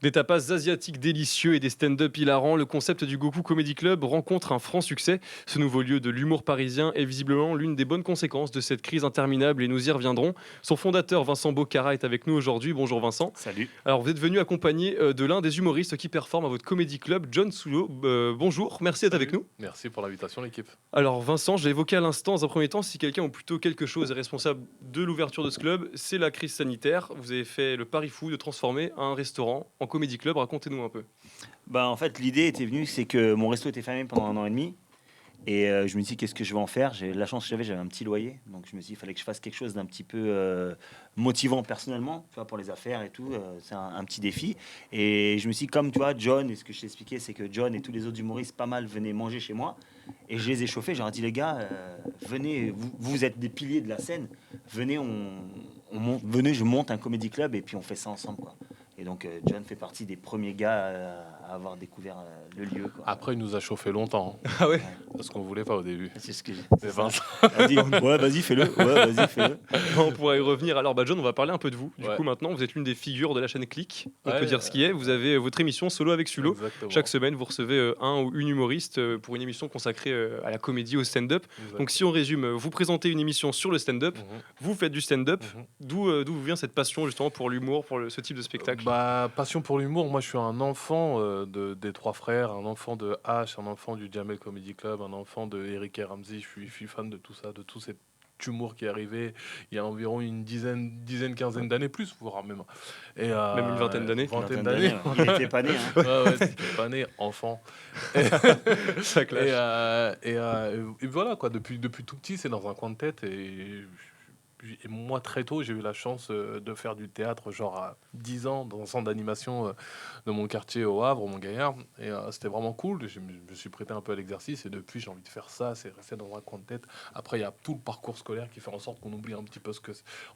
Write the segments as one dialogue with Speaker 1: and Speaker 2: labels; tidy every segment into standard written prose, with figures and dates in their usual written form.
Speaker 1: Des tapas asiatiques délicieux et des stand-up hilarants, le concept du Goku Comedy Club rencontre un franc succès. Ce nouveau lieu de l'humour parisien est visiblement l'une des bonnes conséquences de cette crise interminable et nous y reviendrons. Son fondateur Vincent Bocara est avec nous aujourd'hui. Bonjour Vincent.
Speaker 2: Salut.
Speaker 1: Alors vous êtes venu accompagné de l'un des humoristes qui performe à votre Comedy Club, John Sulo. Bonjour, merci d'être avec
Speaker 3: Salut,
Speaker 1: nous.
Speaker 3: merci pour l'invitation l'équipe.
Speaker 1: Alors Vincent, j'ai évoqué à l'instant, dans un premier temps, si quelqu'un ou plutôt quelque chose est responsable de l'ouverture de ce club, c'est la crise sanitaire. Vous avez fait le pari fou de transformer un restaurant en Comedy Club. Racontez-nous un peu.
Speaker 2: En fait, l'idée était venue, c'est que mon resto était fermé pendant 1 an et demi. Et je me dis, qu'est-ce que je vais en faire? La chance que j'avais un petit loyer. Donc je me suis dit, il fallait que je fasse quelque chose d'un petit peu motivant personnellement, tu vois, pour les affaires et tout. C'est un petit défi. Et je me suis dit, comme tu vois, John, et ce que je t'ai expliqué, c'est que John et tous les autres humoristes, pas mal, venaient manger chez moi. Et je les ai chauffés. J'aurais dit, les gars, venez, vous êtes des piliers de la scène. Venez, venez, je monte un comédie club et puis on fait ça ensemble, quoi. Et donc, John fait partie des premiers gars à avoir découvert le lieu, quoi.
Speaker 3: Après, il nous a chauffé longtemps,
Speaker 1: Ah ouais.
Speaker 3: parce qu'on voulait pas au début.
Speaker 2: C'est ce que j'ai.
Speaker 3: Mais Vincent,
Speaker 2: Elle dit, ouais, vas-y, fais-le. Ouais, vas-y, fais-le.
Speaker 1: On pourra y revenir. Alors, John, on va parler un peu de vous. Du
Speaker 3: Ouais.
Speaker 1: coup, maintenant, vous êtes l'une des figures de la chaîne Click. On
Speaker 3: Ouais,
Speaker 1: peut dire ce qui est. Vous avez votre émission Solo avec Sulo.
Speaker 3: exactement.
Speaker 1: Chaque semaine, vous recevez un ou une humoriste pour une émission consacrée à la comédie, au stand-up.
Speaker 3: Exact.
Speaker 1: Donc, si on résume, vous présentez une émission sur le stand-up,
Speaker 3: Mhm,
Speaker 1: vous faites du stand-up.
Speaker 3: mhm.
Speaker 1: D'où vous vient cette passion justement pour l'humour, pour ce type de spectacle?
Speaker 3: Passion pour l'humour. Moi, je suis un enfant des trois frères, un enfant de H, un enfant du Jamel Comedy Club, un enfant de Eric et Ramsey. Je suis fan de tout ça, de tout cet humour qui est arrivé il y a environ une quinzaine d'années, plus, voire même. Et,
Speaker 1: Même une vingtaine d'années.
Speaker 3: Vingtaine d'années.
Speaker 2: Il était pas né, hein.
Speaker 3: Ouais, c'était pas né, enfant.
Speaker 1: Ça clash.
Speaker 3: Et voilà, quoi. Depuis tout petit, c'est dans un coin de tête. Et moi, très tôt, j'ai eu la chance de faire du théâtre, genre à 10 ans, dans un centre d'animation de mon quartier au Havre, au Mont-Gaillard. Et c'était vraiment cool. Je me suis prêté un peu à l'exercice. Et depuis, j'ai envie de faire ça. C'est resté dans un coin de tête. Après, il y a tout le parcours scolaire qui fait en sorte qu'on oublie un petit peu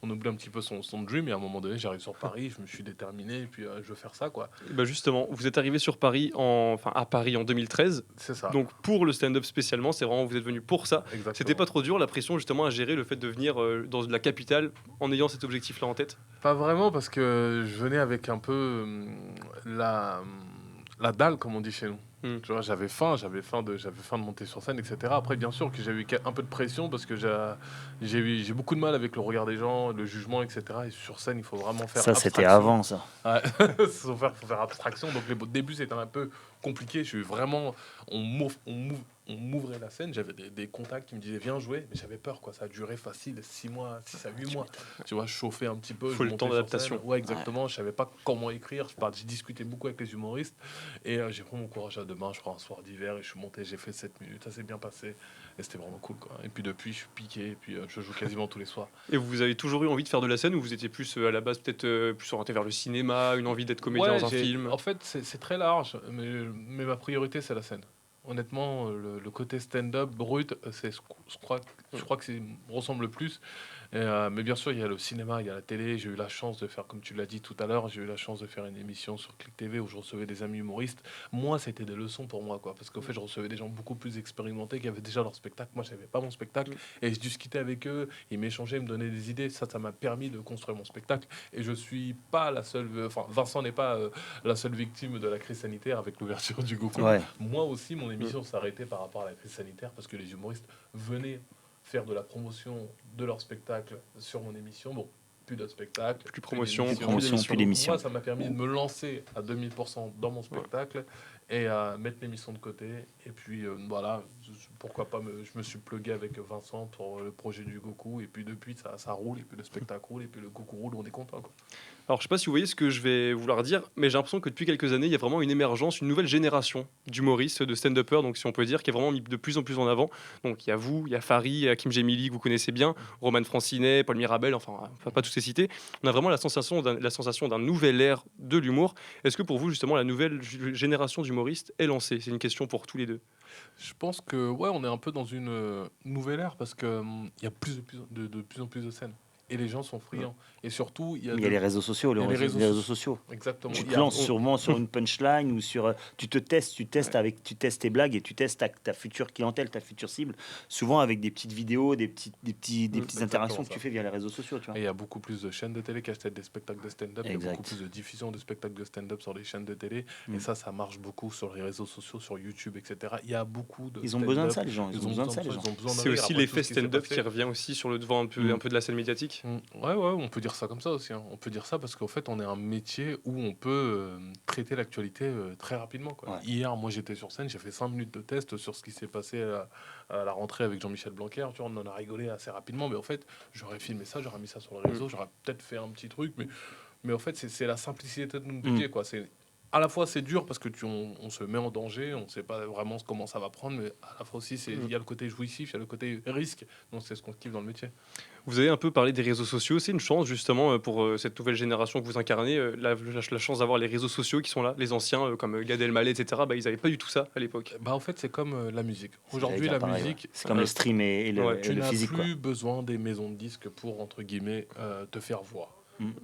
Speaker 3: on oublie un petit peu son dream. Et à un moment donné, j'arrive sur Paris, je me suis déterminé. Et puis, je veux faire ça, quoi.
Speaker 1: Justement, vous êtes arrivé sur Paris, à Paris en 2013.
Speaker 3: C'est ça.
Speaker 1: Donc, pour le stand-up spécialement, c'est vraiment, vous êtes venu pour ça.
Speaker 3: Exactement.
Speaker 1: C'était pas trop dur, la pression justement à gérer le fait de venir dans la capitale en ayant cet objectif-là en tête?
Speaker 3: Pas vraiment, parce que je venais avec un peu la dalle, comme on dit chez nous. Tu vois, j'avais faim de monter sur scène, etc. Après, bien sûr que j'ai eu un peu de pression parce que j'ai beaucoup de mal avec le regard des gens, le jugement, etc. Et sur scène, il faut vraiment faire
Speaker 2: Ça, c'était avant, ça.
Speaker 3: Ouais. faut faire abstraction. Donc, les débuts, c'était un peu compliqué. Je suis vraiment... On m'ouvrait la scène. J'avais des contacts qui me disaient viens jouer. Mais j'avais peur, quoi. Ça a duré facile 6 mois, 6 à 8 mois. Tu vois, chauffer un petit peu.
Speaker 1: Faut
Speaker 3: je
Speaker 1: le temps
Speaker 3: montais sur
Speaker 1: d'adaptation.
Speaker 3: scène. Ouais, exactement. Je savais pas comment écrire. J'ai discuté beaucoup avec les humoristes. Et j'ai pris mon courage à deux mains. Je crois un soir d'hiver. Et je suis monté. J'ai fait 7 minutes. Ça s'est bien passé. Et c'était vraiment cool, quoi. Et puis depuis, je suis piqué. Et puis je joue quasiment tous les soirs.
Speaker 1: Et vous avez toujours eu envie de faire de la scène ou vous étiez plus à la base peut-être plus orienté vers le cinéma, une envie d'être comédien
Speaker 3: Ouais,
Speaker 1: dans un film?
Speaker 3: En fait, c'est très large, mais ma priorité, c'est la scène. Honnêtement, le côté stand-up brut, je crois que c'est ressemble le plus. Mais bien sûr, il y a le cinéma, il y a la télé. J'ai eu la chance de faire, comme tu l'as dit tout à l'heure, j'ai eu la chance de faire une émission sur Click TV où je recevais des amis humoristes. Moi, c'était des leçons pour moi, quoi, parce qu'au fait, je recevais des gens beaucoup plus expérimentés qui avaient déjà leur spectacle. Moi, je n'avais pas mon spectacle et je discutais avec eux. Ils m'échangeaient, ils me donnaient des idées. Ça m'a permis de construire mon spectacle. Et je suis pas la seule. Enfin, Vincent n'est pas la seule victime de la crise sanitaire avec l'ouverture du Goku.
Speaker 2: Ouais.
Speaker 3: Moi aussi, mon émission s'arrêtait par rapport à la crise sanitaire parce que les humoristes venaient faire de la promotion de leur spectacle sur mon émission. Bon, plus de spectacle,
Speaker 1: Plus promotion,
Speaker 3: d'émission.
Speaker 1: plus
Speaker 2: Promotion,
Speaker 1: d'émission.
Speaker 2: plus d'émission.
Speaker 3: Moi, ça m'a permis de me lancer à 2000% dans mon spectacle et à mettre l'émission de côté. Et puis voilà, pourquoi pas, je me suis plugué avec Vincent pour le projet du Goku. Et puis depuis, ça roule, et puis le spectacle roule, et puis le Goku roule, on est content, quoi.
Speaker 1: Alors, je sais pas si vous voyez ce que je vais vouloir dire, mais j'ai l'impression que depuis quelques années, il y a vraiment une émergence, une nouvelle génération d'humoristes, de stand-uppers, donc si on peut dire, qui est vraiment mis de plus en plus en avant. Donc, il y a vous, il y a Fary, Hakim Gemili, que vous connaissez bien, Roman Francinet, Paul Mirabel, enfin pas tous les cités. On a vraiment la sensation d'un nouvel ère de l'humour. Est-ce que pour vous, justement, la nouvelle génération d'humoristes est lancée? C'est une question pour tous les deux.
Speaker 3: Je pense que ouais, on est un peu dans une nouvelle ère parce que il y a de plus en plus de scènes. et les gens sont friands. Et surtout, il y a,
Speaker 2: Il y a les réseaux sociaux,
Speaker 3: il y a les réseaux
Speaker 2: les réseaux sociaux.
Speaker 3: exactement.
Speaker 2: Tu
Speaker 3: Il
Speaker 2: te
Speaker 3: y a-
Speaker 2: lances
Speaker 3: on-
Speaker 2: sûrement sur une punchline ou sur. Tu testes tu testes tes blagues et tu testes ta future clientèle, ta future cible. Souvent avec des petites vidéos, des petites
Speaker 3: exactement
Speaker 2: interactions que
Speaker 3: ça.
Speaker 2: tu fais via les réseaux sociaux, tu vois.
Speaker 3: Et il y a beaucoup plus de chaînes de télé qui achètent des spectacles de stand-up. Il y a
Speaker 2: Exact.
Speaker 3: beaucoup plus de diffusion de spectacles de stand-up sur les chaînes de télé.
Speaker 2: Mm.
Speaker 3: Et ça marche beaucoup sur les réseaux sociaux, sur YouTube, etc. Il y a beaucoup de
Speaker 2: Ils ont besoin de
Speaker 3: stand-up.
Speaker 2: ça, les gens. Ils ont besoin de ça, les gens.
Speaker 3: Ils ont besoin de
Speaker 1: C'est
Speaker 3: rire
Speaker 1: aussi
Speaker 3: après
Speaker 1: l'effet
Speaker 3: tout ce qui s'est
Speaker 1: stand-up
Speaker 3: passé.
Speaker 1: qui revient aussi sur le devant un peu de la scène médiatique.
Speaker 3: Ouais, on peut dire ça comme ça aussi. Hein. On peut dire ça parce qu'en fait, on est un métier où on peut traiter l'actualité très rapidement. Quoi.
Speaker 2: Ouais.
Speaker 3: Hier, moi, j'étais sur scène, j'ai fait 5 minutes de test sur ce qui s'est passé à la rentrée avec Jean-Michel Blanquer. Tu vois, on en a rigolé assez rapidement, mais en fait, j'aurais filmé ça, j'aurais mis ça sur le réseau, j'aurais peut-être fait un petit truc, mais en fait, c'est la simplicité de notre métier. Quoi. C'est à la fois c'est dur parce que on se met en danger, on ne sait pas vraiment comment ça va prendre, mais à la fois aussi il y a le côté jouissif, il y a le côté risque, donc c'est ce qu'on kiffe dans le métier.
Speaker 1: Vous avez un peu parlé des réseaux sociaux. C'est une chance justement pour cette nouvelle génération que vous incarnez, la chance d'avoir les réseaux sociaux qui sont là. Les anciens comme Gad Elmaleh, etc. Bah, ils n'avaient pas du tout ça à l'époque.
Speaker 3: Bah en fait c'est comme la musique.
Speaker 2: J'allais
Speaker 3: Aujourd'hui
Speaker 2: dire
Speaker 3: la
Speaker 2: pareil,
Speaker 3: musique,
Speaker 2: ouais. C'est comme le stream et le,
Speaker 1: Ouais,
Speaker 2: et
Speaker 3: tu
Speaker 2: le
Speaker 3: n'as
Speaker 2: physique, quoi.
Speaker 3: plus besoin des maisons de disques pour entre guillemets te faire voir.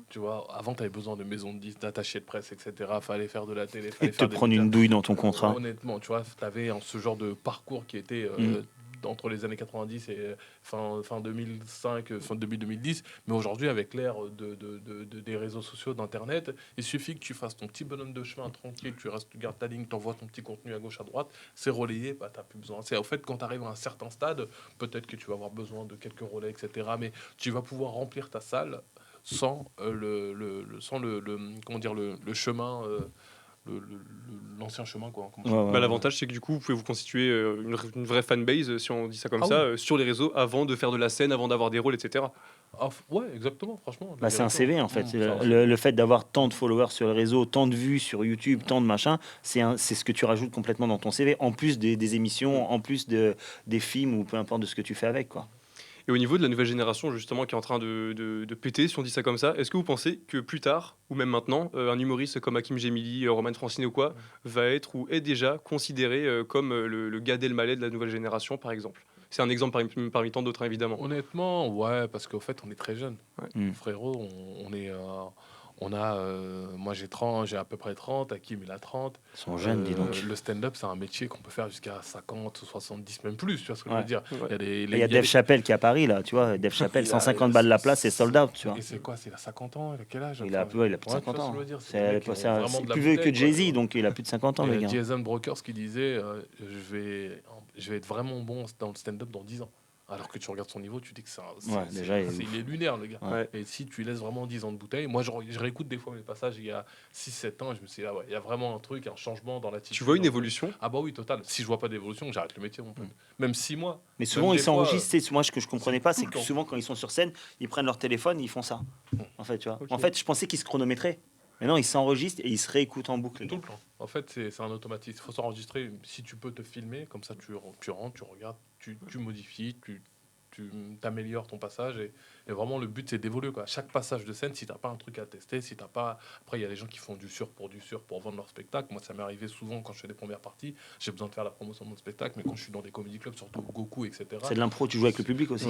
Speaker 3: Tu vois, avant tu avais besoin de maisons de disques, d'attachés de presse, etc. Fallait faire de la télé,
Speaker 2: Et
Speaker 3: fallait
Speaker 2: de te
Speaker 3: faire des
Speaker 2: prendre
Speaker 3: médias.
Speaker 2: une douille dans ton contrat.
Speaker 3: Honnêtement, tu vois, tu avais ce genre de parcours qui était entre les années 90 et fin 2005, fin début 2010. Mais aujourd'hui, avec l'ère des réseaux sociaux, d'Internet, il suffit que tu fasses ton petit bonhomme de chemin tranquille, tu gardes ta ligne, tu envoies ton petit contenu à gauche, à droite, c'est relayé, bah, tu n'as plus besoin. C'est en fait, quand tu arrives à un certain stade, peut-être que tu vas avoir besoin de quelques relais, etc. Mais tu vas pouvoir remplir ta salle sans comment dire, le chemin... l'ancien chemin quoi.
Speaker 1: Bah, l'avantage, c'est que du coup, vous pouvez vous constituer une vraie fanbase, si on dit ça comme
Speaker 3: Ah
Speaker 1: ça,
Speaker 3: oui.
Speaker 1: sur les réseaux avant de faire de la scène, avant d'avoir des rôles, etc.
Speaker 3: Ouais, exactement, franchement.
Speaker 2: Bah, c'est un CV en fait.
Speaker 3: C'est un CV.
Speaker 2: Le fait d'avoir tant de followers sur les réseaux, tant de vues sur YouTube, tant de machin, c'est ce que tu rajoutes complètement dans ton CV, en plus des émissions, en plus des films ou peu importe de ce que tu fais avec, quoi.
Speaker 1: Et au niveau de la nouvelle génération, justement, qui est en train de péter, si on dit ça comme ça, est-ce que vous pensez que plus tard, ou même maintenant, un humoriste comme Hakim Gemili, Roman Francine ou quoi, va être ou est déjà considéré comme le Gad Elmaleh de la nouvelle génération, par exemple? C'est un exemple parmi tant d'autres, hein, évidemment.
Speaker 3: Honnêtement, ouais, parce qu'au fait, on est très jeune.
Speaker 1: Ouais.
Speaker 3: Frérot, moi j'ai à peu près 30, Hakim il a 30.
Speaker 2: Ils sont jeunes, dis donc.
Speaker 3: Le stand-up, c'est un métier qu'on peut faire jusqu'à 50, 70, même plus, tu vois ce que je
Speaker 2: Ouais.
Speaker 3: veux dire.
Speaker 1: Ouais.
Speaker 3: Il y a des,
Speaker 2: Il y a Dave Chappelle qui est à Paris, là, tu vois. Dave Chappelle, 150 balles la place, c'est sold out, tu vois.
Speaker 3: Et c'est quoi, c'est à 50 ans, il a quel âge
Speaker 2: Il a plus de
Speaker 3: tu vois
Speaker 2: 50
Speaker 3: ce que
Speaker 2: ans.
Speaker 3: je veux dire,
Speaker 2: C'est
Speaker 3: des mecs qui ont vraiment
Speaker 2: c'est
Speaker 3: de la
Speaker 2: plus vieux que
Speaker 3: bouteille, quoi, tu
Speaker 2: Jay-Z,
Speaker 3: vois.
Speaker 2: donc il a plus de 50 ans, le gars.
Speaker 3: Jason Brokers qui disait je vais être vraiment bon dans le stand-up dans 10 ans. Alors que tu regardes son niveau, tu dis que
Speaker 2: déjà,
Speaker 3: il est lunaire, le gars.
Speaker 1: Ouais.
Speaker 3: Et si tu laisses vraiment 10 ans de bouteille, moi je réécoute des fois mes passages il y a 6-7 ans et je me suis dit, ah ouais, il y a vraiment un truc, un changement dans l'attitude.
Speaker 1: Tu vois une évolution?
Speaker 3: Ah bah oui, total. Si je vois pas d'évolution, j'arrête le métier, mon pote. Même 6 mois.
Speaker 2: Mais souvent,
Speaker 3: Même
Speaker 2: ils
Speaker 3: des fois,
Speaker 2: s'enregistrent. Moi, ce que je comprenais pas,
Speaker 3: tout
Speaker 2: c'est
Speaker 3: le
Speaker 2: que
Speaker 3: temps.
Speaker 2: souvent, quand ils sont sur scène, ils prennent leur téléphone et ils font ça. En fait, tu vois.
Speaker 1: Ok.
Speaker 2: En fait, je pensais qu'ils se chronométraient. Mais non, ils s'enregistrent et ils se réécoutent en boucle. les
Speaker 3: Tout
Speaker 2: gars.
Speaker 3: le temps. En fait, c'est un automatisme. Il faut s'enregistrer. Si tu peux te filmer, comme ça tu rentres, tu regardes, tu modifies, tu t'améliores ton passage. Et vraiment, le but, c'est d'évoluer, quoi. Chaque passage de scène, si tu n'as pas un truc à tester, si t'as pas... Après, il y a des gens qui font du sur pour vendre leur spectacle. Moi, ça m'est arrivé souvent quand je fais des premières parties. J'ai besoin de faire la promotion de mon spectacle, mais quand je suis dans des comédie clubs, surtout Goku, etc.
Speaker 2: C'est de l'impro, tu joues avec le public aussi.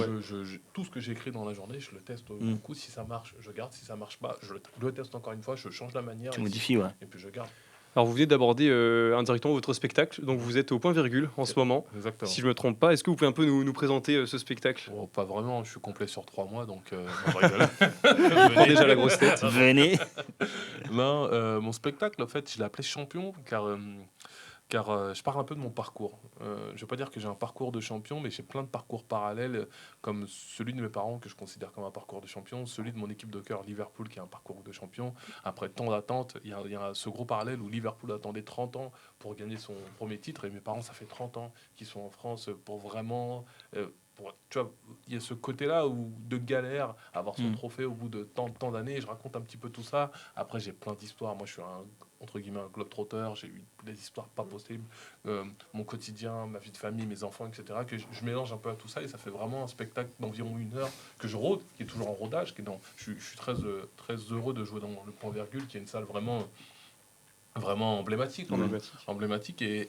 Speaker 3: Tout ce que j'écris dans la journée, je le teste au coup. Si ça marche, je garde. Si ça marche pas, je le teste encore une fois. Je change la manière.
Speaker 2: Tu modifies, ouais.
Speaker 3: Et puis je garde.
Speaker 1: Alors, vous venez d'aborder indirectement votre spectacle, donc vous êtes au point virgule en ce moment.
Speaker 3: Exactement.
Speaker 1: Si je me trompe pas, est-ce que vous pouvez un peu nous présenter ce spectacle?
Speaker 3: Oh, pas vraiment, je suis complet sur 3 mois, donc non, je rigole.
Speaker 1: On prend déjà la grosse tête.
Speaker 2: Venez.
Speaker 3: Non, mon spectacle, en fait, je l'ai appelé Champion, car je parle un peu de mon parcours. Je ne vais pas dire que j'ai un parcours de champion, mais j'ai plein de parcours parallèles, comme celui de mes parents, que je considère comme un parcours de champion, celui de mon équipe de cœur, Liverpool, qui est un parcours de champion. Après tant d'attentes, il y a ce gros parallèle où Liverpool attendait 30 ans pour gagner son premier titre, et mes parents, ça fait 30 ans qu'ils sont en France pour vraiment... tu vois, il y a ce côté-là de galère, avoir son trophée au bout de tant d'années. Je raconte un petit peu tout ça. Après, j'ai plein d'histoires. Moi, je suis entre guillemets un globe-trotteur. J'ai eu des histoires pas possibles. Mon quotidien, ma vie de famille, mes enfants, etc. Que je mélange un peu à tout ça et ça fait vraiment un spectacle d'environ 1 heure que je rôde, qui est toujours en rodage. Je suis très heureux de jouer dans le Point Virgule, qui est une salle vraiment emblématique. Emblématique. Et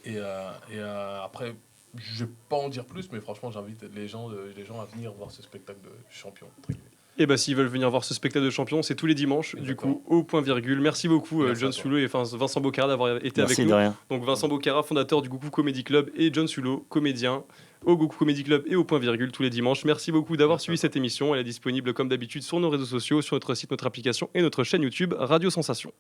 Speaker 3: après... Je vais pas en dire plus, mais franchement, j'invite les gens à venir voir ce spectacle de champion.
Speaker 1: Et bah s'ils veulent venir voir ce spectacle de champions, c'est tous les dimanches, du coup, au point virgule. Merci beaucoup,
Speaker 3: Merci
Speaker 1: John
Speaker 3: à toi.
Speaker 1: Sulo et Vincent Bocara d'avoir été
Speaker 2: Merci
Speaker 1: avec
Speaker 2: de
Speaker 1: nous.
Speaker 2: rien.
Speaker 1: Donc Vincent Bocara, fondateur du Goku Comedy Club, et John Sulo, comédien au Goku Comedy Club et au point virgule tous les dimanches. Merci beaucoup d'avoir
Speaker 3: Merci à
Speaker 1: suivi
Speaker 3: toi.
Speaker 1: cette émission. Elle est disponible comme d'habitude sur nos réseaux sociaux, sur notre site, notre application et notre chaîne YouTube Radio Sensation.